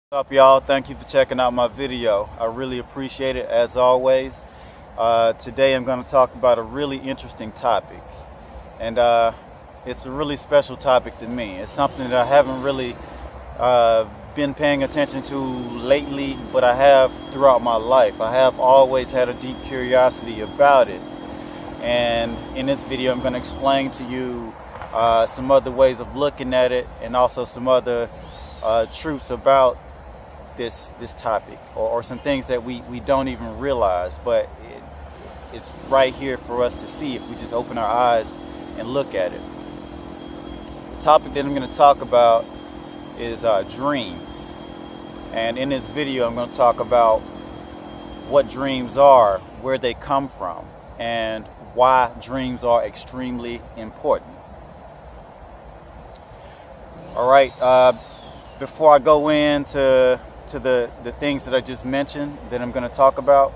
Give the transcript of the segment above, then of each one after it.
What's up, y'all? Thank you for checking out my video. I really appreciate it as always. Today I'm going to talk about a really interesting topic, and it's a really special topic to me. It's something that I haven't really been paying attention to lately, but I have throughout my life. I have always had a deep curiosity about it, and in this video I'm going to explain to you some other ways of looking at it, and also some other truths about this topic, or some things that we don't even realize, but it's right here for us to see if we just open our eyes and look at it. The topic that I'm going to talk about is dreams, and in this video I'm going to talk about what dreams are, where they come from, and why dreams are extremely important. All right, before I go into the things that I just mentioned that I'm going to talk about,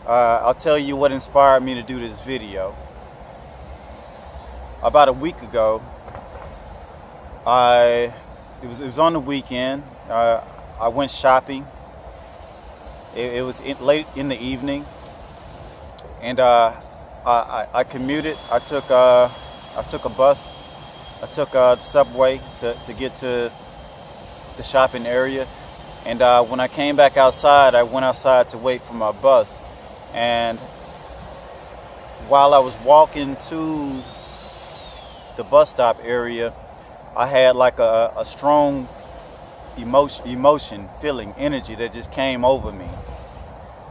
I'll tell you what inspired me to do this video. About a week ago, it was on the weekend. I went shopping. It was late in the evening, and I commuted. I took a bus. I took the subway to get to the shopping area. And when I came back outside, I went outside to wait for my bus. And while I was walking to the bus stop area, I had like a strong emotion, feeling, energy that just came over me.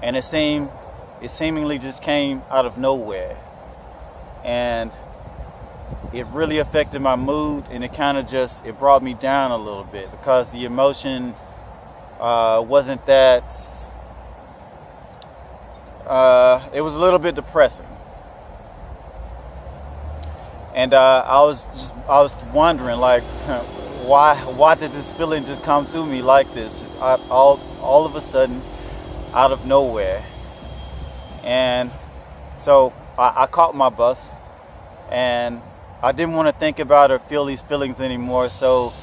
And it seemingly just came out of nowhere. And it really affected my mood, and it brought me down a little bit, because the emotion wasn't that, it was a little bit depressing. And I was wondering, like, why did this feeling just come to me like this, just all of a sudden, out of nowhere? And so I caught my bus, and I didn't want to think about or feel these feelings anymore, so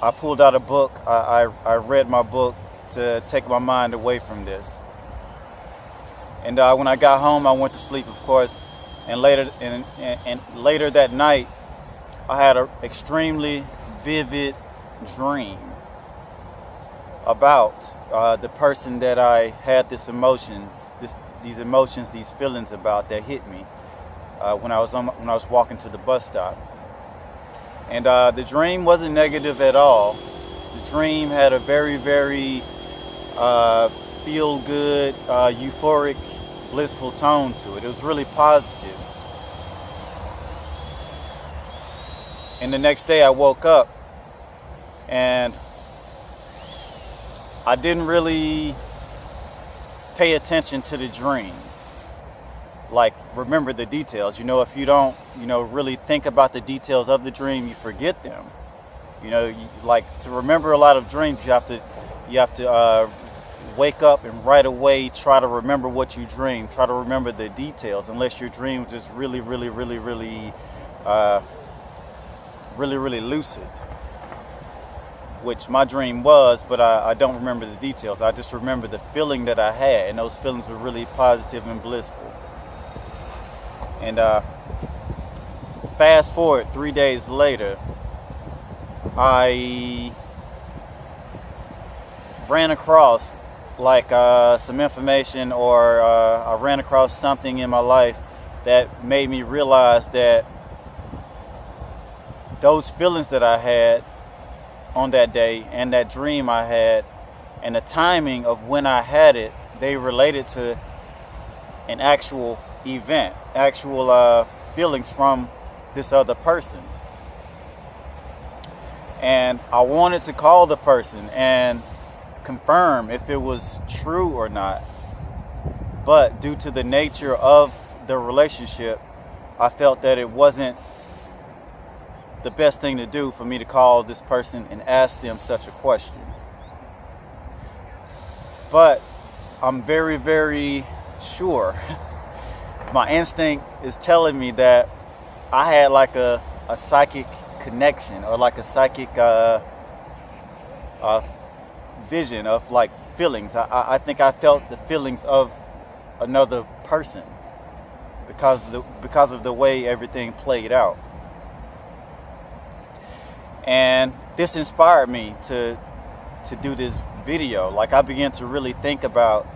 I pulled out a book. I read my book to take my mind away from this. And when I got home, I went to sleep, of course. And later that night, I had an extremely vivid dream about the person that I had these emotions, these feelings about, that hit me when I was walking to the bus stop. And the dream wasn't negative at all. The dream had a very, very feel-good, euphoric, blissful tone to it. It was really positive. And the next day I woke up, and I didn't really pay attention to the dream. Like, remember the details. If you don't, really think about the details of the dream, you forget them. Like, to remember a lot of dreams, you have to wake up and right away try to remember what you dreamed. Try to remember the details, unless your dream was just really, really, really, really, really, really lucid, which my dream was, but I don't remember the details. I just remember the feeling that I had, and those feelings were really positive and blissful. And fast forward 3 days later, I ran across some information, or I ran across something in my life that made me realize that those feelings that I had on that day, and that dream I had, and the timing of when I had it, they related to an actual event, actual feelings from this other person. And I wanted to call the person and confirm if it was true or not, but due to the nature of the relationship, I felt that it wasn't the best thing to do for me to call this person and ask them such a question. But I'm very, very sure, my instinct is telling me that I had like a psychic connection, or like a psychic vision of like feelings. I think I felt the feelings of another person because of the way everything played out. And this inspired me to do this video. Like, I began to really think about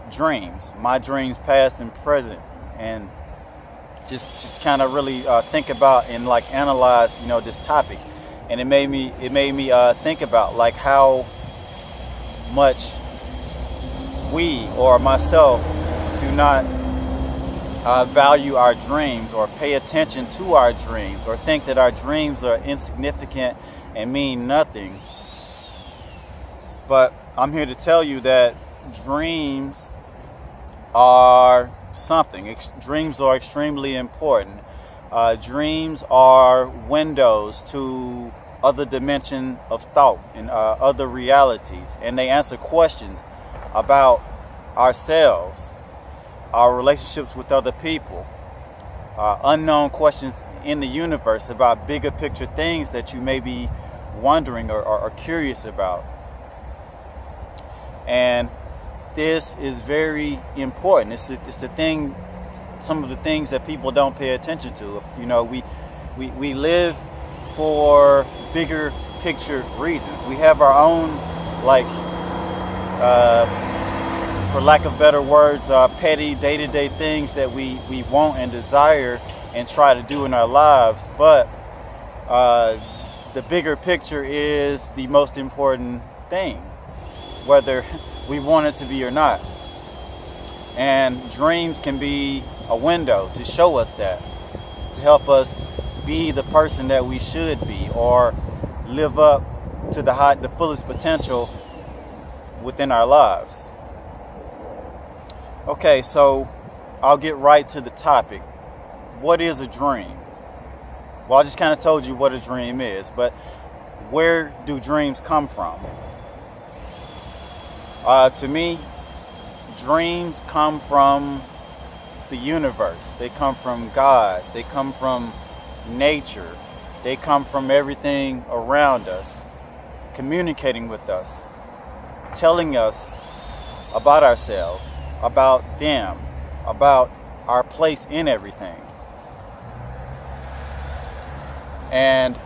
dreams, my dreams past and present, and just kind of really think about and like analyze, this topic. And it made me think about like how much we, or myself, do not value our dreams or pay attention to our dreams, or think that our dreams are insignificant and mean nothing. But I'm here to tell you that dreams are something. Dreams are extremely important. Dreams are windows to other dimension of thought and other realities, and they answer questions about ourselves, our relationships with other people, unknown questions in the universe about bigger picture things that you may be wondering or curious about. And this is very important. It's the thing, some of the things that people don't pay attention to. We live for bigger picture reasons. We have our own, like, for lack of better words, petty day-to-day things that we want and desire and try to do in our lives. But the bigger picture is the most important thing, whether we want it to be or not. And dreams can be a window to show us that, to help us be the person that we should be, or live up to the fullest potential within our lives. Okay, so I'll get right to the topic. What is a dream? Well, I just kind of told you what a dream is, but where do dreams come from? To me, dreams come from the universe. They come from God. They come from nature. They come from everything around us, communicating with us, telling us about ourselves, about them, about our place in everything. And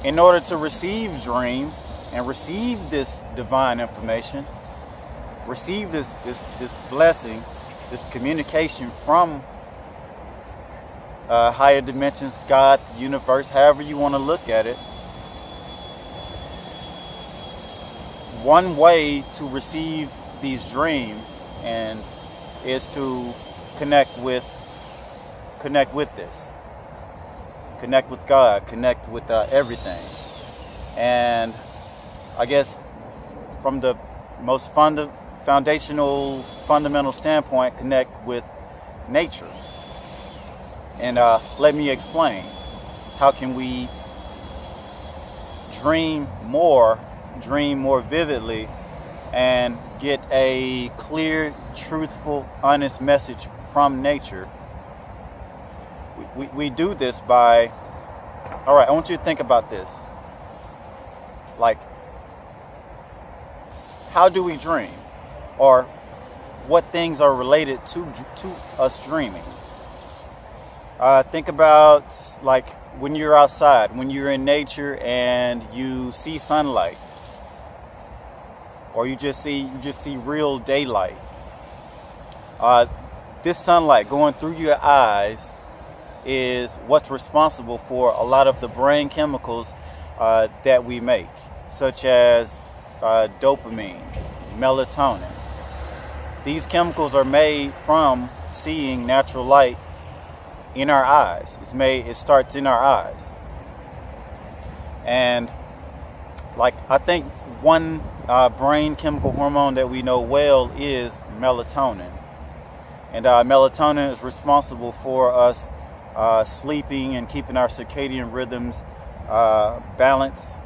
in order to receive dreams and receive this divine information, receive this blessing, this communication from higher dimensions, God, the universe, however you want to look at it, one way to receive these dreams and is to connect with this, connect with God, connect with everything. And I guess from the most fundamental standpoint, connect with nature. And let me explain. How can we dream more vividly, and get a clear, truthful, honest message from nature? We do this by, all right, I want you to think about this. Like, how do we dream? Or what things are related to us dreaming? Think about, like, when you're outside, when you're in nature and you see sunlight, or you just see real daylight. This sunlight going through your eyes is what's responsible for a lot of the brain chemicals that we make, such as dopamine, melatonin. These chemicals are made from seeing natural light in our eyes. It starts in our eyes. And like, I think one brain chemical hormone that we know well is melatonin. And melatonin is responsible for us sleeping and keeping our circadian rhythms balanced.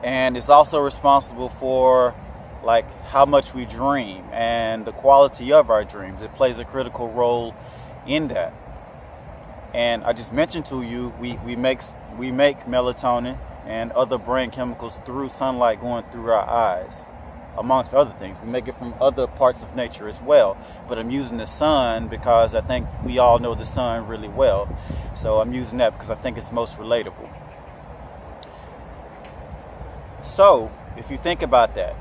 And it's also responsible for, like, how much we dream and the quality of our dreams. It plays a critical role in that. And I just mentioned to you, we make melatonin, and other brain chemicals through sunlight going through our eyes, amongst other things. We make it from other parts of nature as well, but I'm using the sun because I think we all know the sun really well, so I'm using that because I think it's most relatable. So if you think about that,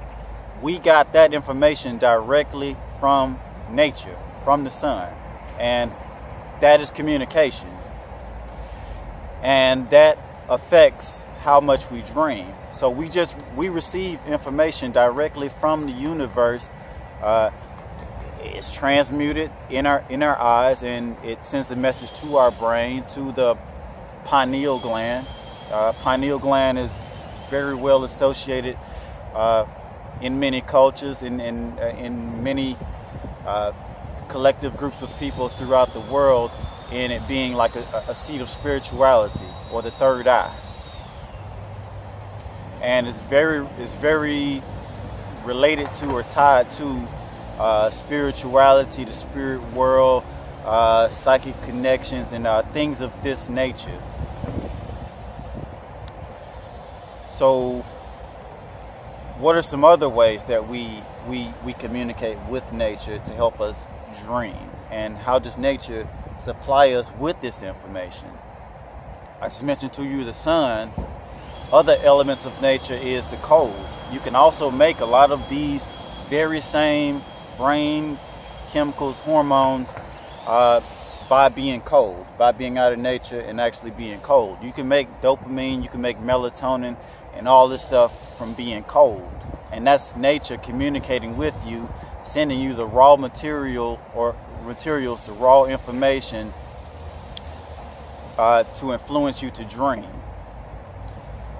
we got that information directly from nature, from the sun, and that is communication, and that affects how much we dream. So we receive information directly from the universe. It's transmuted in our eyes, and it sends a message to our brain, to the pineal gland. Pineal gland is very well associated in many cultures, in many collective groups of people throughout the world, in it being like a seat of spirituality, or the third eye. And it's very related to or tied to spirituality, the spirit world, psychic connections, and things of this nature. So what are some other ways that we communicate with nature to help us dream? And how does nature supply us with this information? I just mentioned to you the sun. Other elements of nature is the cold. You can also make a lot of these very same brain chemicals, hormones, by being cold, by being out of nature and actually being cold. You can make dopamine, you can make melatonin, and all this stuff from being cold. And that's nature communicating with you, sending you the raw materials, the raw information to influence you to dream.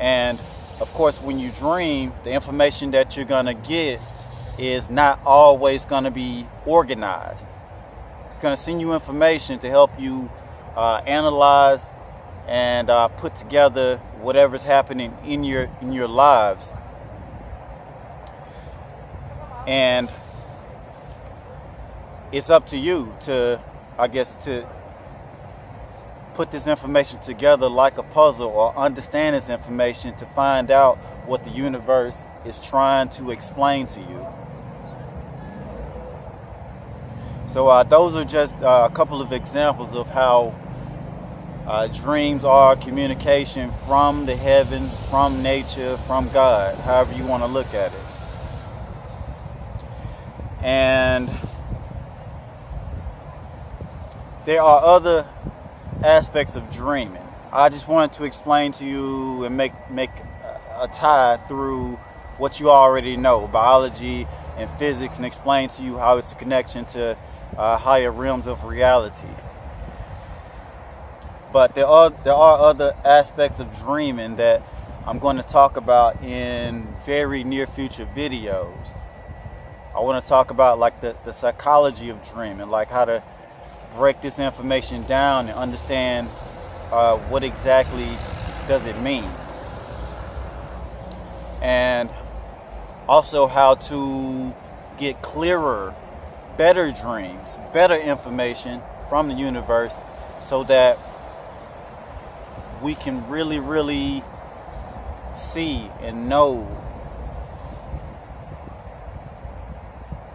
And of course, when you dream, the information that you're gonna get is not always gonna be organized. It's gonna send you information to help you analyze and put together whatever's happening in your lives. And it's up to you to, I guess, to put this information together like a puzzle, or understand this information to find out what the universe is trying to explain to you. So those are just a couple of examples of how dreams are communication from the heavens, from nature, from God, however you want to look at it. And there are other aspects of dreaming. I just wanted to explain to you and make a tie through what you already know, biology and physics, and explain to you how it's a connection to higher realms of reality. But there are other aspects of dreaming that I'm going to talk about in very near future videos. I want to talk about like the psychology of dreaming, like how to break this information down and understand what exactly does it mean, and also how to get clearer, better dreams, better information from the universe, so that we can really see and know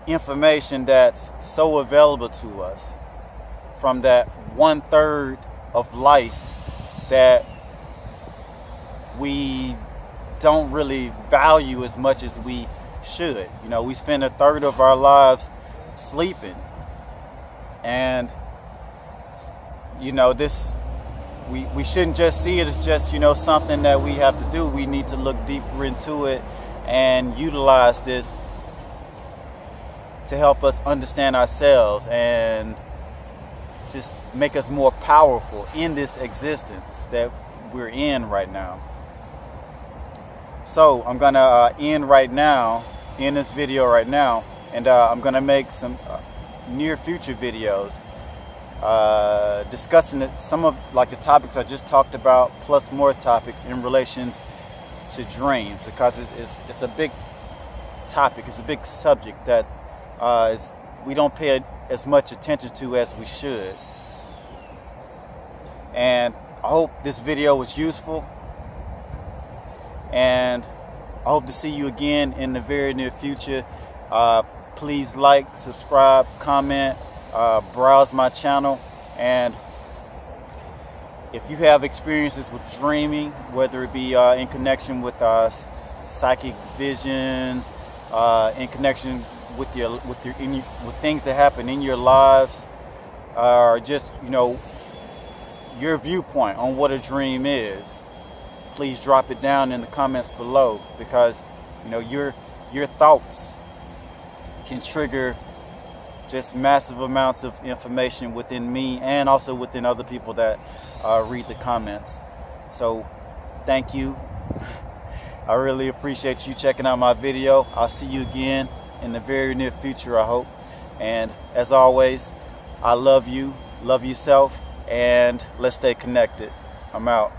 information that's so available to us from that 1/3 of life that we don't really value as much as we should. You know, we spend 1/3 of our lives sleeping, and you know, this we shouldn't just see it as just, you know, something that we have to do. We need to look deeper into it and utilize this to help us understand ourselves and just make us more powerful in this existence that we're in right now. So I'm gonna end this video right now, and I'm gonna make some near future videos discussing some of like the topics I just talked about, plus more topics in relations to dreams, because it's a big topic, it's a big subject that we don't pay as much attention to as we should. And I hope this video was useful. and I hope to see you again in the very near future. Please like, subscribe, comment, browse my channel, and if you have experiences with dreaming, whether it be in connection with psychic visions, in connection with with things that happen in your lives, or just your viewpoint on what a dream is, please drop it down in the comments below, because your thoughts can trigger just massive amounts of information within me and also within other people that read the comments. So thank you. I really appreciate you checking out my video. I'll see you again in the very near future, I hope. And as always, I love you, love yourself, and let's stay connected. I'm out.